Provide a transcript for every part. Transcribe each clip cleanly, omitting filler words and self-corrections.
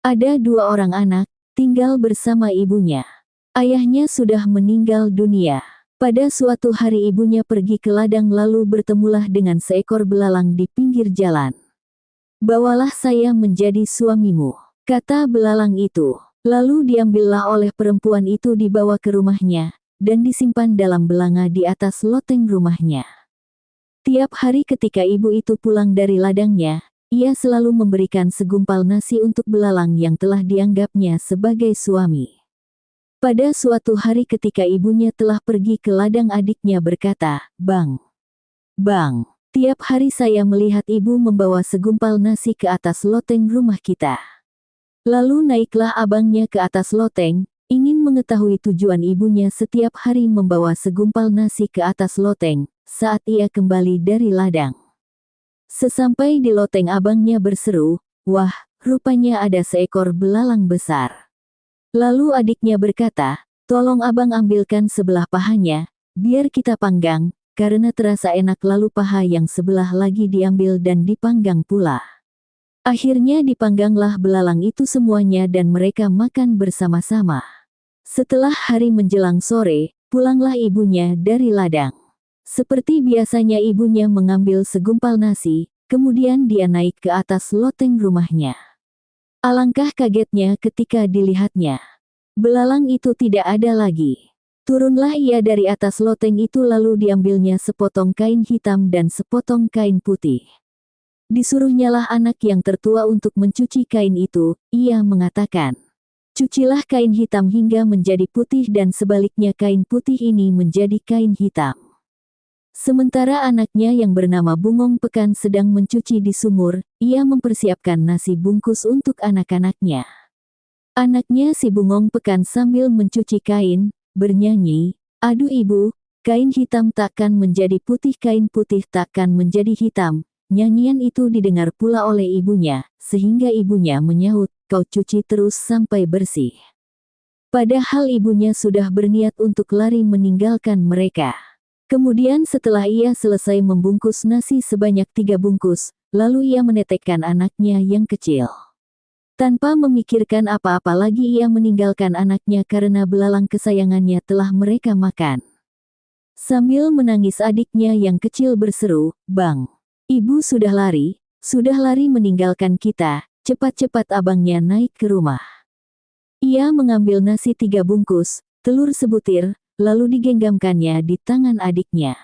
Ada dua orang anak, tinggal bersama ibunya. Ayahnya sudah meninggal dunia. Pada suatu hari ibunya pergi ke ladang lalu bertemulah dengan seekor belalang di pinggir jalan. "Bawalah saya menjadi suamimu," kata belalang itu. Lalu diambillah oleh perempuan itu dibawa ke rumahnya, dan disimpan dalam belanga di atas loteng rumahnya. Tiap hari ketika ibu itu pulang dari ladangnya, ia selalu memberikan segumpal nasi untuk belalang yang telah dianggapnya sebagai suami. Pada suatu hari ketika ibunya telah pergi ke ladang, adiknya berkata, "Bang, tiap hari saya melihat ibu membawa segumpal nasi ke atas loteng rumah kita." Lalu naiklah abangnya ke atas loteng, ingin mengetahui tujuan ibunya setiap hari membawa segumpal nasi ke atas loteng, saat ia kembali dari ladang. Sesampai di loteng abangnya berseru, "Wah, rupanya ada seekor belalang besar." Lalu adiknya berkata, "Tolong abang ambilkan sebelah pahanya, biar kita panggang, karena terasa enak." Lalu paha yang sebelah lagi diambil dan dipanggang pula. Akhirnya dipangganglah belalang itu semuanya dan mereka makan bersama-sama. Setelah hari menjelang sore, pulanglah ibunya dari ladang. Seperti biasanya ibunya mengambil segumpal nasi, kemudian dia naik ke atas loteng rumahnya. Alangkah kagetnya ketika dilihatnya. Belalang itu tidak ada lagi. Turunlah ia dari atas loteng itu lalu diambilnya sepotong kain hitam dan sepotong kain putih. Disuruhnyalah anak yang tertua untuk mencuci kain itu, ia mengatakan, "Cucilah kain hitam hingga menjadi putih dan sebaliknya kain putih ini menjadi kain hitam." Sementara anaknya yang bernama Bungong Pekan sedang mencuci di sumur, ia mempersiapkan nasi bungkus untuk anak-anaknya. Anaknya si Bungong Pekan sambil mencuci kain, bernyanyi, "Aduh ibu, kain hitam takkan menjadi putih, kain putih takkan menjadi hitam." Nyanyian itu didengar pula oleh ibunya, sehingga ibunya menyahut, "Kau cuci terus sampai bersih." Padahal ibunya sudah berniat untuk lari meninggalkan mereka. Kemudian setelah ia selesai membungkus nasi sebanyak 3 bungkus, lalu ia menetekkan anaknya yang kecil. Tanpa memikirkan apa-apa lagi ia meninggalkan anaknya karena belalang kesayangannya telah mereka makan. Sambil menangis adiknya yang kecil berseru, "Bang, ibu sudah lari meninggalkan kita, cepat-cepat." Abangnya naik ke rumah. Ia mengambil nasi 3 bungkus, telur sebutir, lalu digenggamkannya di tangan adiknya.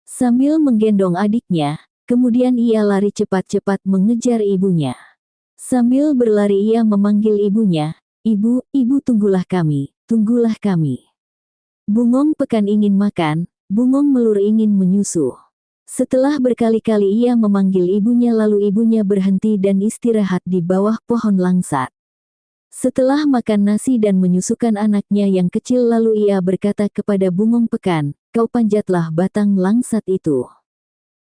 Sambil menggendong adiknya, kemudian ia lari cepat-cepat mengejar ibunya. Sambil berlari ia memanggil ibunya, "Ibu, ibu tunggulah kami, tunggulah kami." Bungong Pekan ingin makan, Bungong Melur ingin menyusu. Setelah berkali-kali ia memanggil ibunya lalu ibunya berhenti dan istirahat di bawah pohon langsat. Setelah makan nasi dan menyusukan anaknya yang kecil lalu ia berkata kepada Bungong Pekan, "Kau panjatlah batang langsat itu.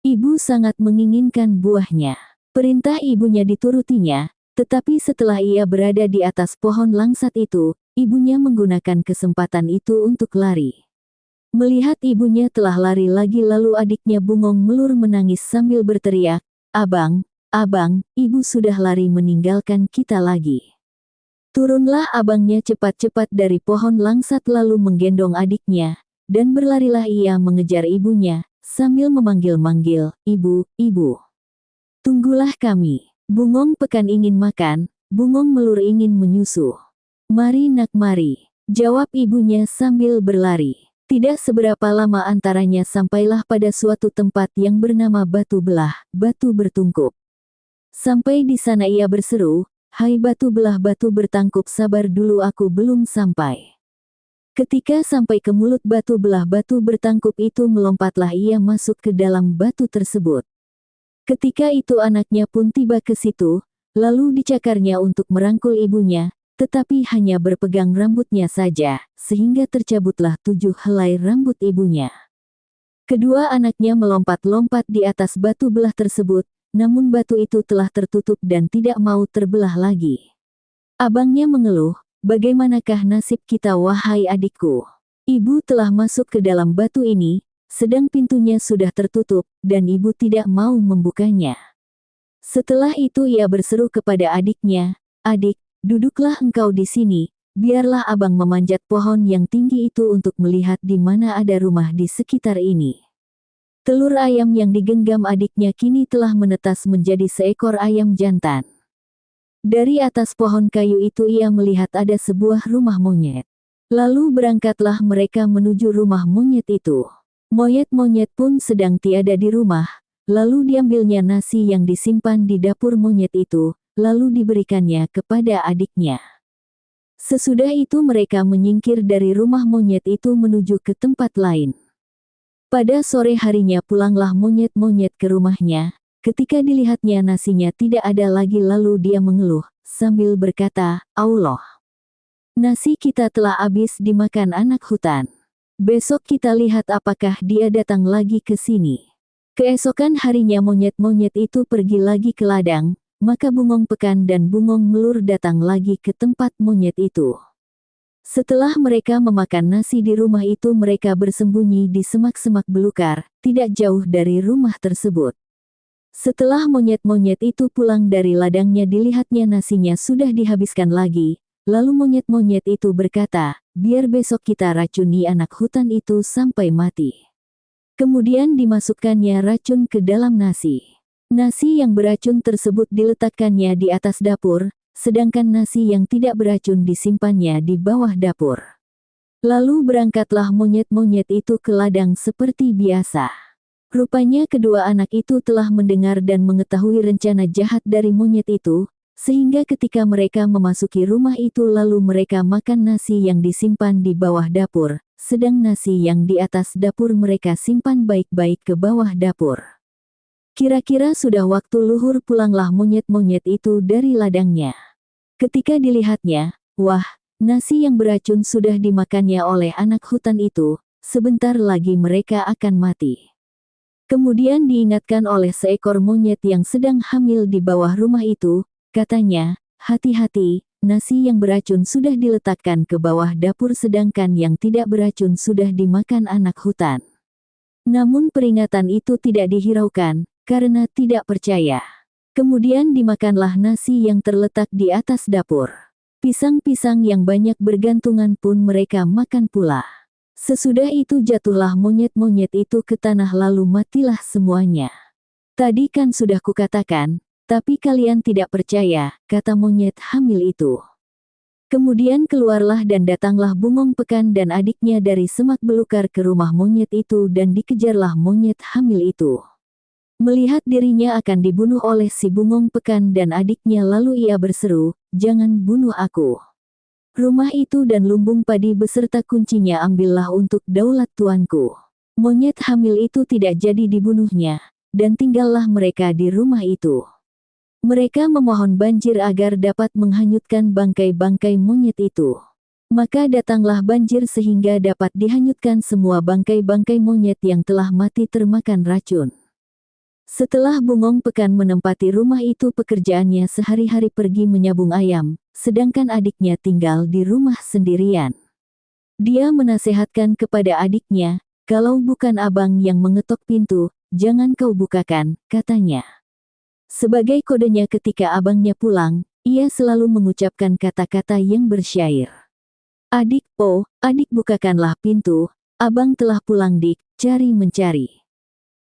Ibu sangat menginginkan buahnya." Perintah ibunya diturutinya, tetapi setelah ia berada di atas pohon langsat itu, ibunya menggunakan kesempatan itu untuk lari. Melihat ibunya telah lari lagi lalu adiknya Bungong Melur menangis sambil berteriak, "Abang, ibu sudah lari meninggalkan kita lagi." Turunlah abangnya cepat-cepat dari pohon langsat lalu menggendong adiknya, dan berlarilah ia mengejar ibunya, sambil memanggil-manggil, "Ibu, ibu. Tunggulah kami. Bungong Pekan ingin makan, Bungong Melur ingin menyusu." "Mari nak mari," jawab ibunya sambil berlari. Tidak seberapa lama antaranya sampailah pada suatu tempat yang bernama Batu Belah, batu bertungkup. Sampai di sana ia berseru, "Hai batu belah batu bertangkup, sabar dulu aku belum sampai." Ketika sampai ke mulut batu belah batu bertangkup itu melompatlah ia masuk ke dalam batu tersebut. Ketika itu anaknya pun tiba ke situ, lalu dicakarnya untuk merangkul ibunya, tetapi hanya berpegang rambutnya saja, sehingga tercabutlah 7 helai rambut ibunya. Kedua anaknya melompat-lompat di atas batu belah tersebut, namun batu itu telah tertutup dan tidak mau terbelah lagi. Abangnya mengeluh, "Bagaimanakah nasib kita wahai adikku? Ibu telah masuk ke dalam batu ini, sedang pintunya sudah tertutup, dan ibu tidak mau membukanya." Setelah itu ia berseru kepada adiknya, "Adik, duduklah engkau di sini, biarlah abang memanjat pohon yang tinggi itu untuk melihat di mana ada rumah di sekitar ini. Telur ayam yang digenggam adiknya kini telah menetas menjadi seekor ayam jantan. Dari atas pohon kayu itu ia melihat ada sebuah rumah monyet. Lalu berangkatlah mereka menuju rumah monyet itu. Monyet-monyet pun sedang tiada di rumah, lalu diambilnya nasi yang disimpan di dapur monyet itu, lalu diberikannya kepada adiknya. Sesudah itu mereka menyingkir dari rumah monyet itu menuju ke tempat lain. Pada sore harinya pulanglah monyet-monyet ke rumahnya, ketika dilihatnya nasinya tidak ada lagi lalu dia mengeluh, sambil berkata, Allah, nasi kita telah habis dimakan anak hutan. Besok kita lihat apakah dia datang lagi ke sini. Keesokan harinya monyet-monyet itu pergi lagi ke ladang, maka bungong pekan dan bungong melur datang lagi ke tempat monyet itu. Setelah mereka memakan nasi di rumah itu mereka bersembunyi di semak-semak belukar, tidak jauh dari rumah tersebut. Setelah monyet-monyet itu pulang dari ladangnya dilihatnya nasinya sudah dihabiskan lagi. Lalu monyet-monyet itu berkata, biar besok kita racuni anak hutan itu sampai mati. Kemudian dimasukkannya racun ke dalam nasi. Nasi yang beracun tersebut diletakkannya di atas dapur, sedangkan nasi yang tidak beracun disimpannya di bawah dapur. Lalu berangkatlah monyet-monyet itu ke ladang seperti biasa. Rupanya kedua anak itu telah mendengar dan mengetahui rencana jahat dari monyet itu, sehingga ketika mereka memasuki rumah itu lalu mereka makan nasi yang disimpan di bawah dapur, sedang nasi yang di atas dapur mereka simpan baik-baik ke bawah dapur. Kira-kira sudah waktu luhur pulanglah monyet-monyet itu dari ladangnya. Ketika dilihatnya, wah, nasi yang beracun sudah dimakannya oleh anak hutan itu, sebentar lagi mereka akan mati. Kemudian diingatkan oleh seekor monyet yang sedang hamil di bawah rumah itu, katanya, hati-hati, nasi yang beracun sudah diletakkan ke bawah dapur sedangkan yang tidak beracun sudah dimakan anak hutan. Namun peringatan itu tidak dihiraukan, karena tidak percaya. Kemudian dimakanlah nasi yang terletak di atas dapur. Pisang-pisang yang banyak bergantungan pun mereka makan pula. Sesudah itu jatuhlah monyet-monyet itu ke tanah lalu matilah semuanya. Tadi kan sudah kukatakan, tapi kalian tidak percaya, kata monyet hamil itu. Kemudian keluarlah dan datanglah bungong pekan dan adiknya dari semak belukar ke rumah monyet itu dan dikejarlah monyet hamil itu. Melihat dirinya akan dibunuh oleh si bungong pekan dan adiknya lalu ia berseru, jangan bunuh aku. Rumah itu dan lumbung padi beserta kuncinya ambillah untuk daulat tuanku. Monyet hamil itu tidak jadi dibunuhnya, dan tinggallah mereka di rumah itu. Mereka memohon banjir agar dapat menghanyutkan bangkai-bangkai monyet itu. Maka datanglah banjir sehingga dapat dihanyutkan semua bangkai-bangkai monyet yang telah mati termakan racun. Setelah bungong pekan menempati rumah itu pekerjaannya sehari-hari pergi menyabung ayam, sedangkan adiknya tinggal di rumah sendirian. Dia menasehatkan kepada adiknya, kalau bukan abang yang mengetok pintu, jangan kau bukakan, katanya. Sebagai kodenya ketika abangnya pulang, ia selalu mengucapkan kata-kata yang bersyair. Adik, oh, adik bukakanlah pintu, abang telah pulang dik, cari mencari.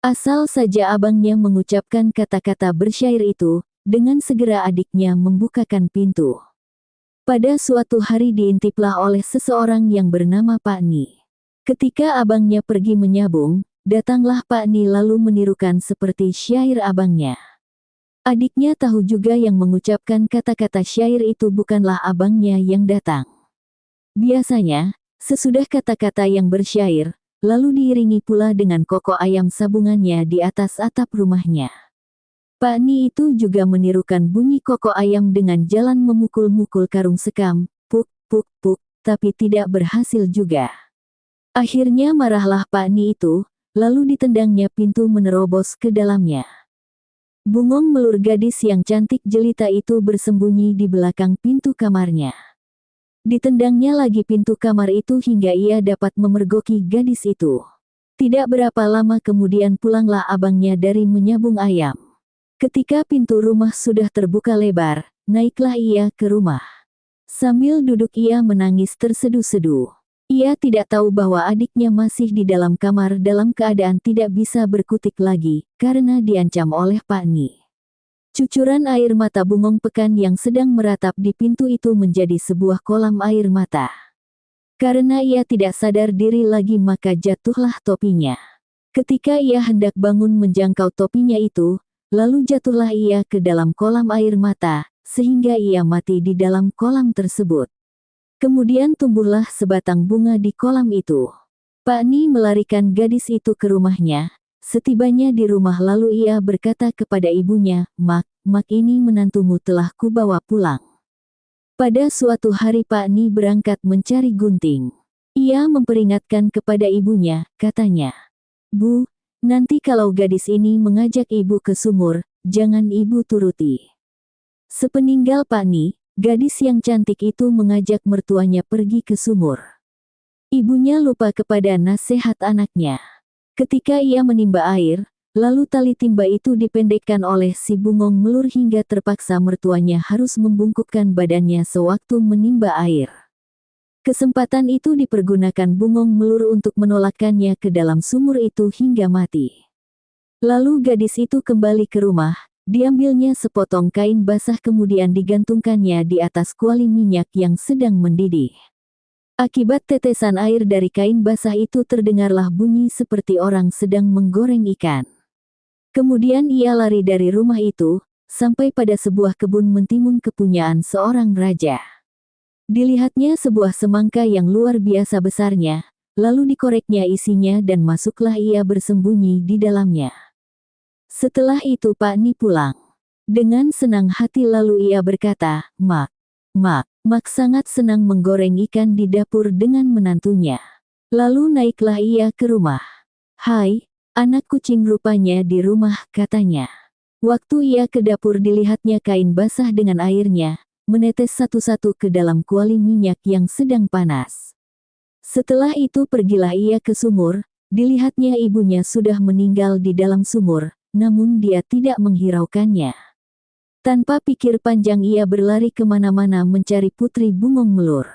Asal saja abangnya mengucapkan kata-kata bersyair itu, dengan segera adiknya membukakan pintu. Pada suatu hari diintiplah oleh seseorang yang bernama Pak Ni. Ketika abangnya pergi menyabung, datanglah Pak Ni lalu menirukan seperti syair abangnya. Adiknya tahu juga yang mengucapkan kata-kata syair itu bukanlah abangnya yang datang. Biasanya, sesudah kata-kata yang bersyair, lalu diiringi pula dengan kokok ayam sabungannya di atas atap rumahnya. Pak Ni itu juga menirukan bunyi kokok ayam dengan jalan memukul-mukul karung sekam, puk, puk, puk, tapi tidak berhasil juga. Akhirnya marahlah Pak Ni itu, lalu ditendangnya pintu menerobos ke dalamnya. Bungong melur gadis yang cantik jelita itu bersembunyi di belakang pintu kamarnya. Ditendangnya lagi pintu kamar itu hingga ia dapat memergoki gadis itu. Tidak berapa lama kemudian pulanglah abangnya dari menyabung ayam. Ketika pintu rumah sudah terbuka lebar, naiklah ia ke rumah. Sambil duduk ia menangis terseduh-seduh. Ia tidak tahu bahwa adiknya masih di dalam kamar dalam keadaan tidak bisa berkutik lagi, karena diancam oleh Pak Ni. Cucuran air mata Bungong Pekan yang sedang meratap di pintu itu menjadi sebuah kolam air mata. Karena ia tidak sadar diri lagi maka jatuhlah topinya. Ketika ia hendak bangun menjangkau topinya itu, lalu jatuhlah ia ke dalam kolam air mata, sehingga ia mati di dalam kolam tersebut. Kemudian tumbuhlah sebatang bunga di kolam itu. Pak Ni melarikan gadis itu ke rumahnya. Setibanya di rumah lalu ia berkata kepada ibunya, Mak ini menantumu telah kubawa pulang. Pada suatu hari Pak Ni berangkat mencari gunting. Ia memperingatkan kepada ibunya, katanya, Bu, nanti kalau gadis ini mengajak ibu ke sumur, jangan ibu turuti. Sepeninggal Pak Ni, gadis yang cantik itu mengajak mertuanya pergi ke sumur. Ibunya lupa kepada nasihat anaknya. Ketika ia menimba air, lalu tali timba itu dipendekkan oleh si Bungong Melur hingga terpaksa mertuanya harus membungkukkan badannya sewaktu menimba air. Kesempatan itu dipergunakan Bungong Melur untuk menolakkannya ke dalam sumur itu hingga mati. Lalu gadis itu kembali ke rumah, diambilnya sepotong kain basah kemudian digantungkannya di atas kuali minyak yang sedang mendidih. Akibat tetesan air dari kain basah itu terdengarlah bunyi seperti orang sedang menggoreng ikan. Kemudian ia lari dari rumah itu, sampai pada sebuah kebun mentimun kepunyaan seorang raja. Dilihatnya sebuah semangka yang luar biasa besarnya, lalu dikoreknya isinya dan masuklah ia bersembunyi di dalamnya. Setelah itu Pak Ni pulang. Dengan senang hati lalu ia berkata, Mak sangat senang menggoreng ikan di dapur dengan menantunya. Lalu naiklah ia ke rumah. Hai, anak kucing rupanya di rumah, katanya. Waktu ia ke dapur dilihatnya kain basah dengan airnya, menetes satu-satu ke dalam kuali minyak yang sedang panas. Setelah itu pergilah ia ke sumur, dilihatnya ibunya sudah meninggal di dalam sumur, namun dia tidak menghiraukannya. Tanpa pikir panjang ia berlari kemana-mana mencari putri Bungong Melur.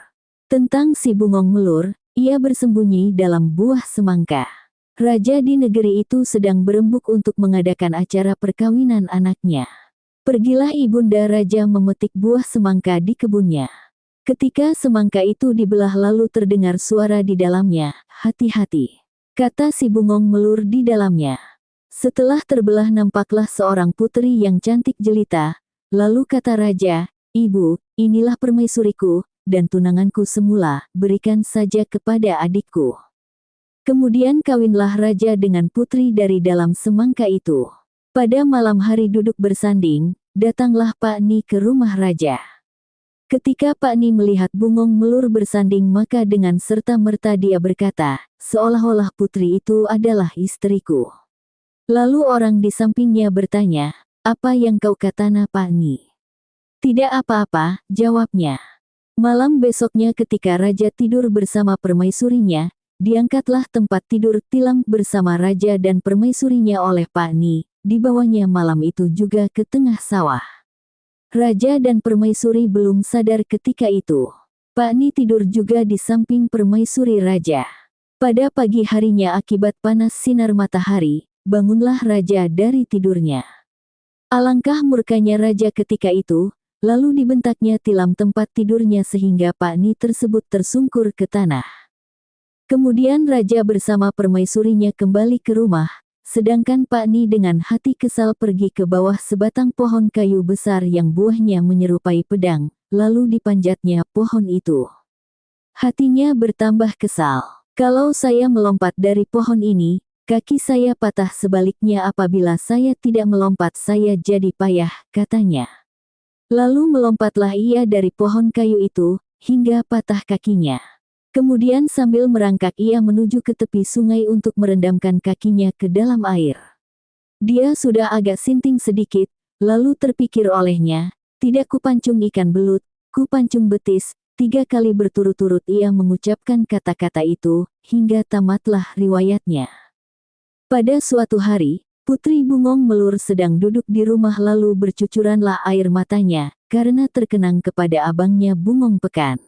Tentang si Bungong Melur, ia bersembunyi dalam buah semangka. Raja di negeri itu sedang berembuk untuk mengadakan acara perkawinan anaknya. Pergilah ibunda raja memetik buah semangka di kebunnya. Ketika semangka itu dibelah lalu terdengar suara di dalamnya, hati-hati, kata si Bungong Melur di dalamnya. Setelah terbelah nampaklah seorang putri yang cantik jelita, lalu kata raja, Ibu, inilah permaisuriku, dan tunanganku semula, berikan saja kepada adikku. Kemudian kawinlah raja dengan putri dari dalam semangka itu. Pada malam hari duduk bersanding, datanglah Pak Ni ke rumah raja. Ketika Pak Ni melihat Bungong Melur bersanding maka dengan serta-merta dia berkata, seolah-olah putri itu adalah istriku. Lalu orang di sampingnya bertanya, apa yang kau katakan Pak Ni? Tidak apa-apa, jawabnya. Malam besoknya ketika raja tidur bersama permaisurinya, diangkatlah tempat tidur tilam bersama raja dan permaisurinya oleh Pak Ni, dibawanya malam itu juga ke tengah sawah. Raja dan permaisuri belum sadar ketika itu. Pak Ni tidur juga di samping permaisuri raja. Pada pagi harinya akibat panas sinar matahari, bangunlah raja dari tidurnya. Alangkah murkanya raja ketika itu, lalu dibentaknya tilam tempat tidurnya sehingga Pak Ni tersebut tersungkur ke tanah. Kemudian raja bersama permaisurinya kembali ke rumah, sedangkan Pak Ni dengan hati kesal pergi ke bawah sebatang pohon kayu besar yang buahnya menyerupai pedang, lalu dipanjatnya pohon itu. Hatinya bertambah kesal. Kalau saya melompat dari pohon ini, kaki saya patah, sebaliknya apabila saya tidak melompat saya jadi payah, katanya. Lalu melompatlah ia dari pohon kayu itu, hingga patah kakinya. Kemudian sambil merangkak ia menuju ke tepi sungai untuk merendamkan kakinya ke dalam air. Dia sudah agak sinting sedikit, lalu terpikir olehnya, tidak kupancung ikan belut, kupancung betis. 3 kali berturut-turut ia mengucapkan kata-kata itu, hingga tamatlah riwayatnya. Pada suatu hari, Putri Bungong Melur sedang duduk di rumah lalu bercucuranlah air matanya, karena terkenang kepada abangnya Bungong Pekan.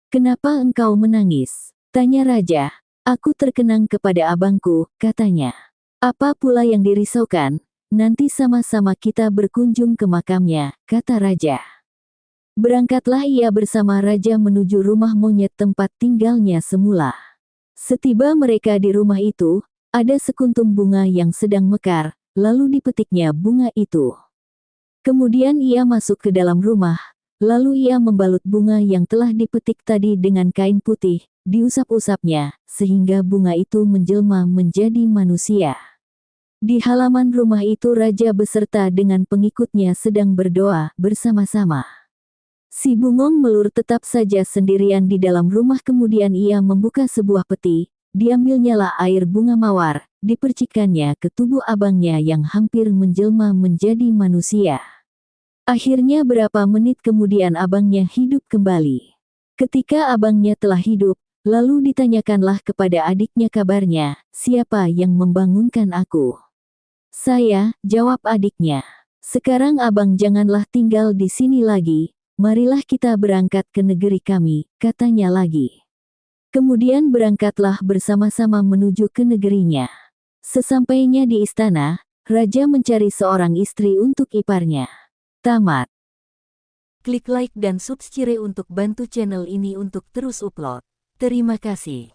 "Kenapa engkau menangis?" tanya raja. "Aku terkenang kepada abangku," katanya. "Apa pula yang dirisaukan? Nanti sama-sama kita berkunjung ke makamnya," kata raja. Berangkatlah ia bersama raja menuju rumah monyet tempat tinggalnya semula. Setiba mereka di rumah itu, ada sekuntum bunga yang sedang mekar, lalu dipetiknya bunga itu. Kemudian ia masuk ke dalam rumah, lalu ia membalut bunga yang telah dipetik tadi dengan kain putih, diusap-usapnya, sehingga bunga itu menjelma menjadi manusia. Di halaman rumah itu raja beserta dengan pengikutnya sedang berdoa bersama-sama. Si Bungong Melur tetap saja sendirian di dalam rumah, kemudian ia membuka sebuah peti, diambilnyalah air bunga mawar, dipercikannya ke tubuh abangnya yang hampir menjelma menjadi manusia. Akhirnya berapa menit kemudian abangnya hidup kembali. Ketika abangnya telah hidup, lalu ditanyakanlah kepada adiknya kabarnya, "Siapa yang membangunkan aku?" "Saya," jawab adiknya. "Sekarang abang janganlah tinggal di sini lagi. Marilah kita berangkat ke negeri kami," katanya lagi. Kemudian berangkatlah bersama-sama menuju ke negerinya. Sesampainya di istana, raja mencari seorang istri untuk iparnya. Tamat. Klik like dan subscribe untuk bantu channel ini untuk terus upload. Terima kasih.